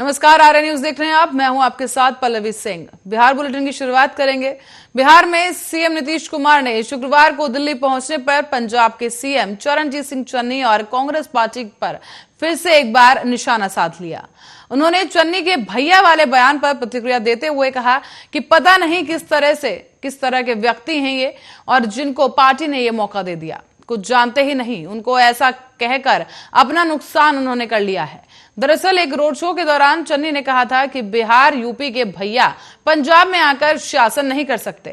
नमस्कार, आर्य न्यूज देख रहे हैं आप। मैं हूं आपके साथ पल्लवी सिंह। बिहार बुलेटिन की शुरुआत करेंगे। बिहार में सीएम नीतीश कुमार ने शुक्रवार को दिल्ली पहुंचने पर पंजाब के सीएम चरणजीत सिंह चन्नी और कांग्रेस पार्टी पर फिर से एक बार निशाना साध लिया। उन्होंने चन्नी के भैया वाले बयान पर प्रतिक्रिया देते हुए कहा कि पता नहीं किस तरह के व्यक्ति हैं ये, और जिनको पार्टी ने ये मौका दे दिया, कुछ जानते ही नहीं। उनको ऐसा कहकर अपना नुकसान उन्होंने कर लिया है। दरअसल एक रोड शो के दौरान चन्नी ने कहा था कि बिहार यूपी के भैया पंजाब में आकर शासन नहीं कर सकते।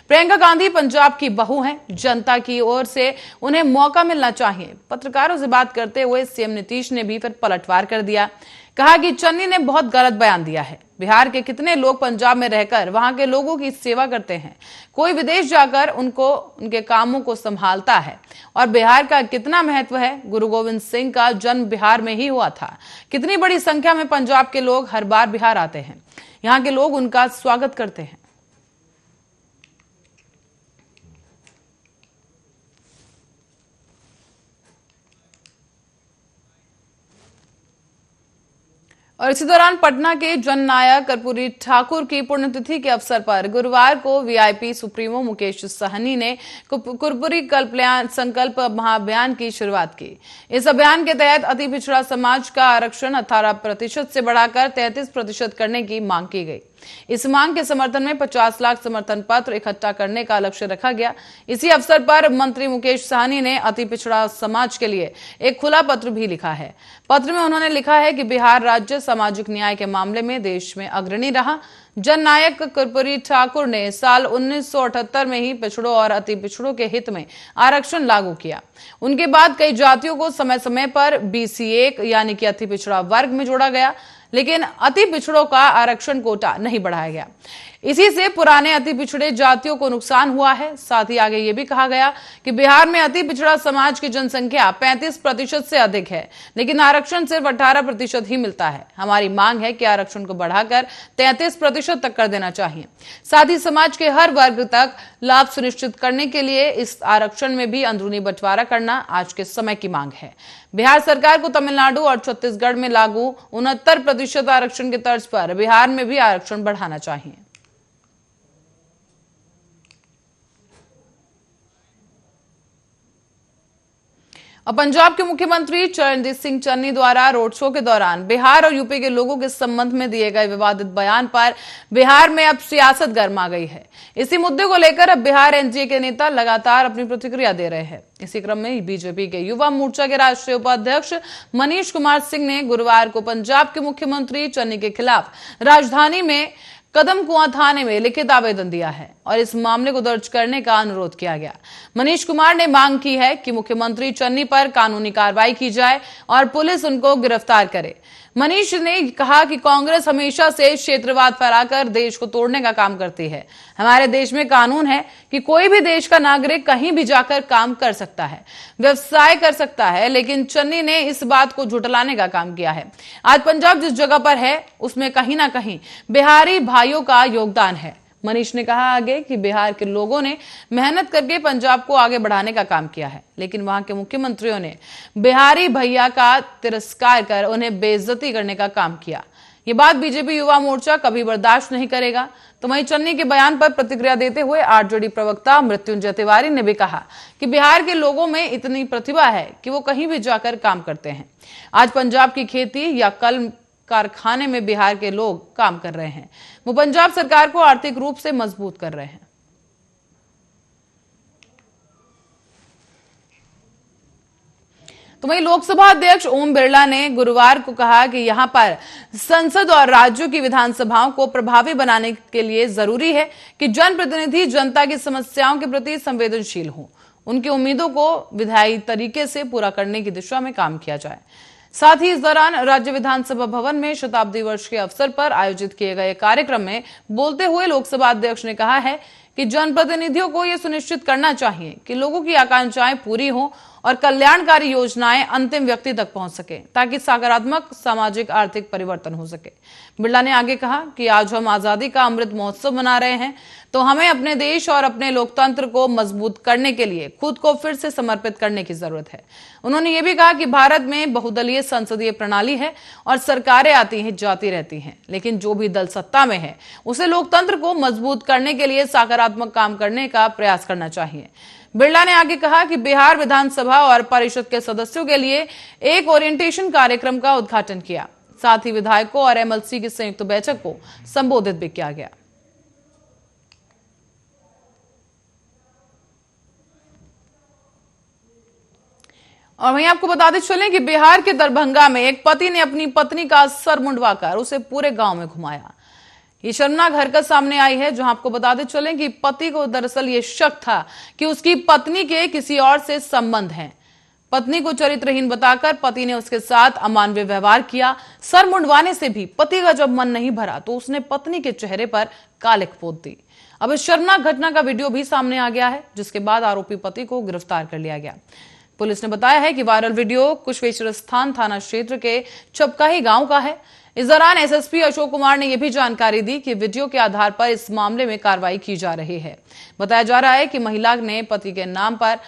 प्रियंका गांधी पंजाब की बहू हैं, जनता की ओर से उन्हें मौका मिलना चाहिए। पत्रकारों से बात करते हुए सीएम नीतीश ने भी फिर पलटवार कर दिया। कहा कि चन्नी ने बहुत गलत बयान दिया है। बिहार के कितने लोग पंजाब में रहकर वहां के लोगों की सेवा करते हैं, कोई विदेश जाकर उनके कामों को संभालता है, और बिहार का कितना महत्व है। गुरु गोविंद सिंह का जन्म बिहार में ही हुआ था। कितनी बड़ी संख्या में पंजाब के लोग हर बार बिहार आते हैं, यहाँ के लोग उनका स्वागत करते हैं। और इसी दौरान पटना के जननायक कर्पूरी ठाकुर की पुण्यतिथि के अवसर पर गुरुवार को वीआईपी सुप्रीमो मुकेश सहनी ने कर्पूरी कल्याण संकल्प महाअभियान की शुरुआत की। इस अभियान के तहत अति पिछड़ा समाज का आरक्षण 18% से बढ़ाकर 33% करने की मांग की गई। इस मांग के समर्थन में 50 लाख समर्थन पत्र इकट्ठा करने का लक्ष्य रखा गया। इसी अवसर पर मंत्री मुकेश सहनी ने अति पिछड़ा समाज के लिए एक खुला पत्र भी लिखा है। पत्र में उन्होंने लिखा है कि बिहार राज्य सामाजिक न्याय के मामले में देश में अग्रणी रहा। जननायक कर्पूरी ठाकुर ने साल 1978 में ही पिछड़ों और अति पिछड़ों के हित में आरक्षण लागू किया। उनके बाद कई जातियों को समय समय पर BC1 यानी कि अति पिछड़ा वर्ग में जोड़ा गया, लेकिन अति पिछड़ों का आरक्षण कोटा नहीं बढ़ाया गया। इसी से पुराने अति पिछड़े जातियों को नुकसान हुआ है। साथ ही आगे ये भी कहा गया कि बिहार में अति पिछड़ा समाज की जनसंख्या 35% से अधिक है, लेकिन आरक्षण सिर्फ 18% ही मिलता है। हमारी मांग है कि आरक्षण को बढ़ाकर 33% तक कर देना चाहिए। साथ ही समाज के हर वर्ग तक लाभ सुनिश्चित करने के लिए इस आरक्षण में भी अंदरूनी बंटवारा करना आज के समय की मांग है। बिहार सरकार को तमिलनाडु और छत्तीसगढ़ में लागू 69% आरक्षण के तर्ज पर बिहार में भी आरक्षण बढ़ाना चाहिए। और पंजाब के मुख्यमंत्री चरणजीत सिंह चन्नी द्वारा रोड शो के दौरान बिहार और यूपी के लोगों के संबंध में दिए गए विवादित बयान पर बिहार में अब सियासत गर्मा गई है। इसी मुद्दे को लेकर अब बिहार एनडीए के नेता लगातार अपनी प्रतिक्रिया दे रहे हैं। इसी क्रम में बीजेपी के युवा मोर्चा के राष्ट्रीय उपाध्यक्ष मनीष कुमार सिंह ने गुरुवार को पंजाब के मुख्यमंत्री चन्नी के खिलाफ राजधानी में कदम कुआं थाने में लिखित आवेदन दिया है और इस मामले को दर्ज करने का अनुरोध किया गया। मनीष कुमार ने मांग की है कि मुख्यमंत्री चन्नी पर कानूनी कार्रवाई की जाए और पुलिस उनको गिरफ्तार करे। मनीष ने कहा कि कांग्रेस हमेशा से क्षेत्रवाद फैलाकर देश को तोड़ने का काम करती है। हमारे देश में कानून है कि कोई भी देश का नागरिक कहीं भी जाकर काम कर सकता है, व्यवसाय कर सकता है, लेकिन चन्नी ने इस बात को झुठलाने का काम किया है। आज पंजाब जिस जगह पर है उसमें कहीं ना कहीं बिहारी भाइयों का योगदान है। मनीष ने कहा आगे कि बिहार के लोगों ने मेहनत करके पंजाब को आगे बढ़ाने का काम किया है, लेकिन वहां के मुख्यमंत्रियों ने बिहारी भैया का तिरस्कार कर उन्हें बेइज्जती करने का काम किया। ये बात बीजेपी युवा मोर्चा कभी बर्दाश्त नहीं करेगा। तो वहीं चन्नी के बयान पर प्रतिक्रिया देते हुए आरजेडी प्रवक्ता मृत्युंजय तिवारी ने भी कहा कि बिहार के लोगों में इतनी प्रतिभा है कि वो कहीं भी जाकर काम करते हैं। आज पंजाब की खेती या कल कारखाने में बिहार के लोग काम कर रहे हैं। वो पंजाब सरकार को आर्थिक रूप से मजबूत कर रहे हैं। तो वहीं लोकसभा अध्यक्ष ओम बिरला ने गुरुवार को कहा कि यहां पर संसद और राज्यों की विधानसभाओं को प्रभावी बनाने के लिए जरूरी है कि जनप्रतिनिधि जनता की समस्याओं के प्रति संवेदनशील हों, उनकी उम्मीदों को विधायी तरीके से पूरा करने की दिशा में काम किया जाए। साथ ही इस दौरान राज्य विधानसभा भवन में शताब्दी वर्ष के अवसर पर आयोजित किए गए कार्यक्रम में बोलते हुए लोकसभा अध्यक्ष ने कहा है कि जनप्रतिनिधियों को यह सुनिश्चित करना चाहिए कि लोगों की आकांक्षाएं पूरी हों और कल्याणकारी योजनाएं अंतिम व्यक्ति तक पहुंच सके, ताकि सकारात्मक सामाजिक आर्थिक परिवर्तन हो सके। बिरला ने आगे कहा कि आज हम आजादी का अमृत महोत्सव मना रहे हैं, तो हमें अपने देश और अपने लोकतंत्र को मजबूत करने के लिए खुद को फिर से समर्पित करने की जरूरत है। उन्होंने ये भी कहा कि भारत में बहुदलीय संसदीय प्रणाली है और सरकारें आती हैं जाती रहती हैं, लेकिन जो भी दल सत्ता में है उसे लोकतंत्र को मजबूत करने के लिए सकारात्मक काम करने का प्रयास करना चाहिए। बिरला ने आगे कहा कि बिहार विधानसभा और परिषद के सदस्यों के लिए एक ओरिएंटेशन कार्यक्रम का उद्घाटन किया। साथ ही विधायकों और एमएलसी की संयुक्त बैठक को संबोधित भी किया गया। और वहीं आपको बताते चलें कि बिहार के दरभंगा में एक पति ने अपनी पत्नी का सर मुंडवाकर उसे पूरे गांव में घुमाया। ये शर्मनाक हरकत सामने आई है, जहां आपको बताते चलें कि पति को दरअसल ये शक था कि उसकी पत्नी के किसी और से संबंध हैं। पत्नी को चरित्रहीन बताकर पति ने उसके साथ अमानवीय व्यवहार किया। सर मुंडवाने से भी पति का जब मन नहीं भरा तो उसने पत्नी के चेहरे पर कालिख पोत दी। अब इस शर्मनाक घटना का वीडियो भी सामने आ गया है, जिसके बाद आरोपी पति को गिरफ्तार कर लिया गया। पुलिस ने बताया है कि वायरल वीडियो कुशवेश्वर स्थान थाना क्षेत्र के चपकाही गांव का है। इस दौरान एसएसपी अशोक कुमार ने यह भी जानकारी दी कि वीडियो के आधार पर इस मामले में कार्रवाई की जा रही है। बताया जा रहा है कि महिला ने पति के नाम पर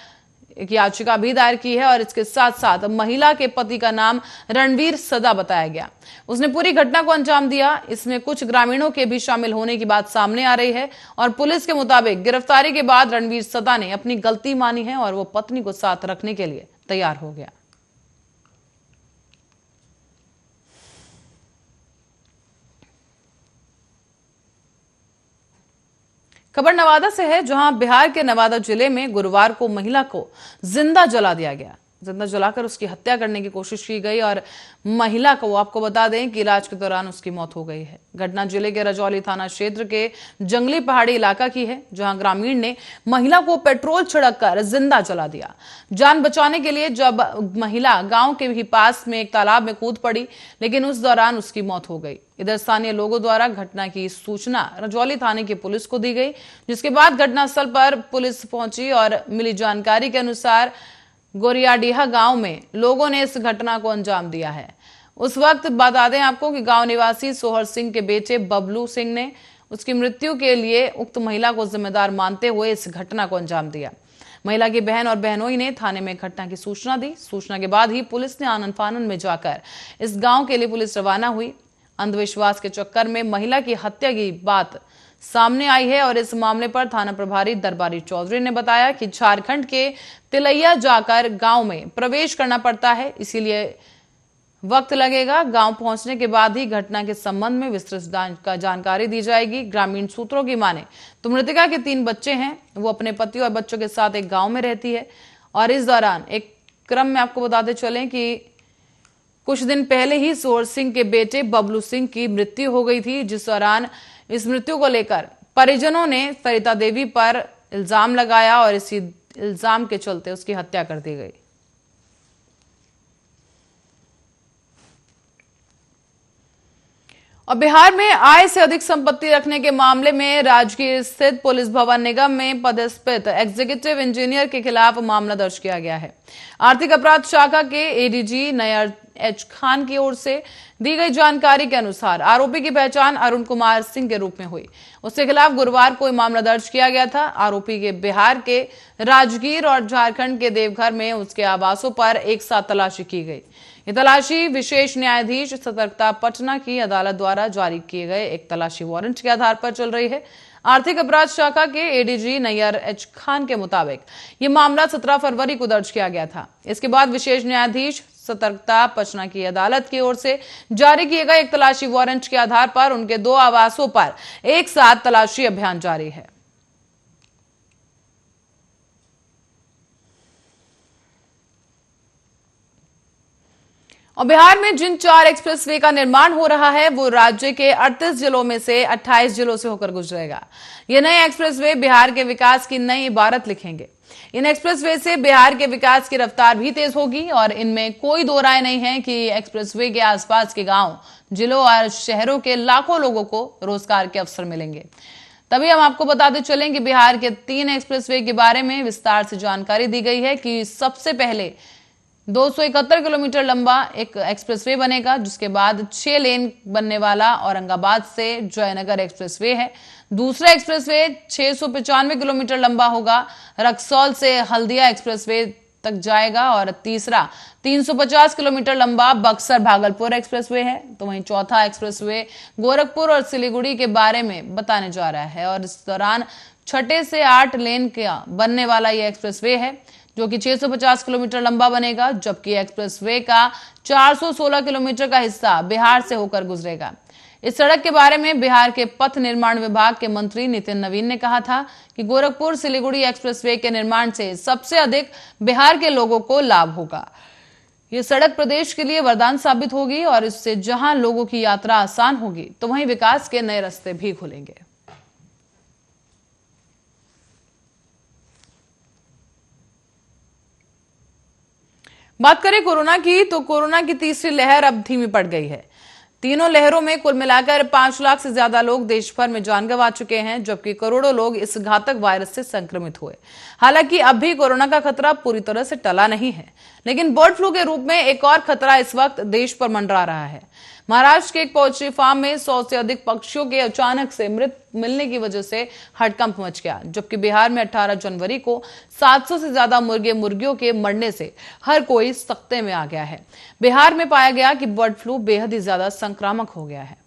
एक याचिका भी दायर की है और इसके साथ साथ महिला के पति का नाम रणवीर सदा बताया गया। उसने पूरी घटना को अंजाम दिया। इसमें कुछ ग्रामीणों के भी शामिल होने की बात सामने आ रही है और पुलिस के मुताबिक गिरफ्तारी के बाद रणवीर सदा ने अपनी गलती मानी है और वो पत्नी को साथ रखने के लिए तैयार हो गया। खबर नवादा से है, जहां बिहार के नवादा जिले में गुरुवार को महिला को जिंदा जला दिया गया। जिंदा जलाकर उसकी हत्या करने की कोशिश की गई और महिला को आपको बता दें कि इलाज के दौरान उसकी मौत हो गई है। घटना जिले के रजौली थाना क्षेत्र के जंगली पहाड़ी इलाका की है, जहां ग्रामीण ने महिला को पेट्रोल छिड़ककर जिंदा जला दिया। जान बचाने के लिए जब महिला गांव के ही पास में एक तालाब में कूद पड़ी, लेकिन उस दौरान उसकी मौत हो गई। इधर स्थानीय लोगों द्वारा घटना की सूचना रजौली थाने की पुलिस को दी गई, जिसके बाद घटनास्थल पर पुलिस पहुंची और मिली जानकारी के अनुसार गोरियाडीहा गांव में लोगों ने इस घटना को अंजाम दिया है। उस वक्त बता दें आपको कि गांव निवासी सोहर सिंह के बेटे बबलू सिंह ने उसकी मृत्यु के लिए उक्त महिला को जिम्मेदार मानते हुए इस घटना को अंजाम दिया। महिला की बहन और बहनोई ने थाने में घटना की सूचना दी। सूचना के बाद ही पुलिस ने आनन फानन में जाकर इस गांव के लिए पुलिस रवाना हुई। अंधविश्वास के चक्कर में महिला की हत्या की बात सामने आई है और इस मामले पर थाना प्रभारी दरबारी चौधरी ने बताया कि झारखंड के तिलैया जाकर गांव में प्रवेश करना पड़ता है, इसीलिए वक्त लगेगा। गांव पहुंचने के बाद ही घटना के संबंध में विस्तृत जानकारी दी जाएगी। ग्रामीण सूत्रों की माने तो मृतका के 3 बच्चे हैं। वो अपने पति और बच्चों के साथ एक गांव में रहती है और इस दौरान एक क्रम में आपको बताते चलें कि कुछ दिन पहले ही सोहर सिंह के बेटे बबलू सिंह की मृत्यु हो गई थी, जिस दौरान इस मृत्यु को लेकर परिजनों ने सरिता देवी पर इल्जाम लगाया और इसी इल्जाम के चलते उसकी हत्या कर दी गई। और बिहार में आय से अधिक संपत्ति रखने के मामले में राजगीर स्थित पुलिस भवन निगम में पदस्थित एग्जीक्यूटिव इंजीनियर के खिलाफ मामला दर्ज किया गया है। आर्थिक अपराध शाखा के एडीजी नयर एच खान की ओर से दी गई जानकारी के अनुसार आरोपी की पहचान अरुण कुमार सिंह के रूप में हुई। उसके खिलाफ गुरुवार को मामला दर्ज किया गया था। आरोपी के बिहार के राजगीर और झारखंड के देवघर में उसके आवासों पर एक साथ तलाशी की गई। ये तलाशी विशेष न्यायाधीश सतर्कता पटना की अदालत द्वारा जारी किए गए एक तलाशी वारंट के आधार पर चल रही है। आर्थिक अपराध शाखा के एडीजी नैयर एच खान के मुताबिक ये मामला 17 फरवरी को दर्ज किया गया था। इसके बाद विशेष न्यायाधीश सतर्कता पटना की अदालत की ओर से जारी किए गए एक तलाशी वारंट के आधार पर उनके 2 आवासों पर एक साथ तलाशी अभियान जारी है। और बिहार में जिन 4 एक्सप्रेसवे का निर्माण हो रहा है वो राज्य के 38 जिलों में से 28 जिलों से होकर गुजरेगा। ये नए एक्सप्रेसवे बिहार के विकास की नई इबारत लिखेंगे। इन एक्सप्रेसवे से बिहार के विकास की रफ्तार भी तेज होगी और इनमें कोई दो राय नहीं है कि एक्सप्रेसवे के आसपास के गांव, जिलों और शहरों के लाखों लोगों को रोजगार के अवसर मिलेंगे। तभी हम आपको बताते चलें कि बिहार के 3 एक्सप्रेसवे के बारे में विस्तार से जानकारी दी गई है कि सबसे पहले 271 किलोमीटर लंबा एक एक्सप्रेसवे बनेगा, जिसके बाद 6 लेन बनने वाला औरंगाबाद से जयनगर एक्सप्रेसवे है। दूसरा एक्सप्रेसवे 695 किलोमीटर लंबा होगा, रक्सौल से हल्दिया एक्सप्रेसवे तक जाएगा। और तीसरा 350 किलोमीटर लंबा बक्सर भागलपुर एक्सप्रेसवे है। तो वहीं चौथा एक्सप्रेसवे गोरखपुर और सिलीगुड़ी के बारे में बताने जा रहा है। और इस दौरान 6 से 8 लेन का बनने वाला यह एक्सप्रेसवे है, जो कि 650 किलोमीटर लंबा बनेगा, जबकि एक्सप्रेसवे का 416 किलोमीटर का हिस्सा बिहार से होकर गुजरेगा। इस सड़क के बारे में बिहार के पथ निर्माण विभाग के मंत्री नितिन नवीन ने कहा था कि गोरखपुर सिलीगुड़ी एक्सप्रेसवे के निर्माण से सबसे अधिक बिहार के लोगों को लाभ होगा। ये सड़क प्रदेश के लिए वरदान साबित होगी और इससे जहां लोगों की यात्रा आसान होगी, तो वहीं विकास के नए रास्ते भी खुलेंगे। बात करें कोरोना की, तो कोरोना की तीसरी लहर अब धीमी पड़ गई है। तीनों लहरों में कुल मिलाकर 5 लाख से ज्यादा लोग देश भर में जान गंवा चुके हैं, जबकि करोड़ों लोग इस घातक वायरस से संक्रमित हुए। हालांकि अब भी कोरोना का खतरा पूरी तरह से टला नहीं है, लेकिन बर्ड फ्लू के रूप में एक और खतरा इस वक्त देश पर मंडरा रहा है। महाराष्ट्र के एक पोल्ट्री फार्म में 100 से अधिक पक्षियों के अचानक से मृत मिलने की वजह से हड़कंप मच गया, जबकि बिहार में 18 जनवरी को 700 से ज्यादा मुर्गे मुर्गियों के मरने से हर कोई सख्ते में आ गया है। बिहार में पाया गया कि बर्ड फ्लू बेहद ही ज्यादा संक्रामक हो गया है।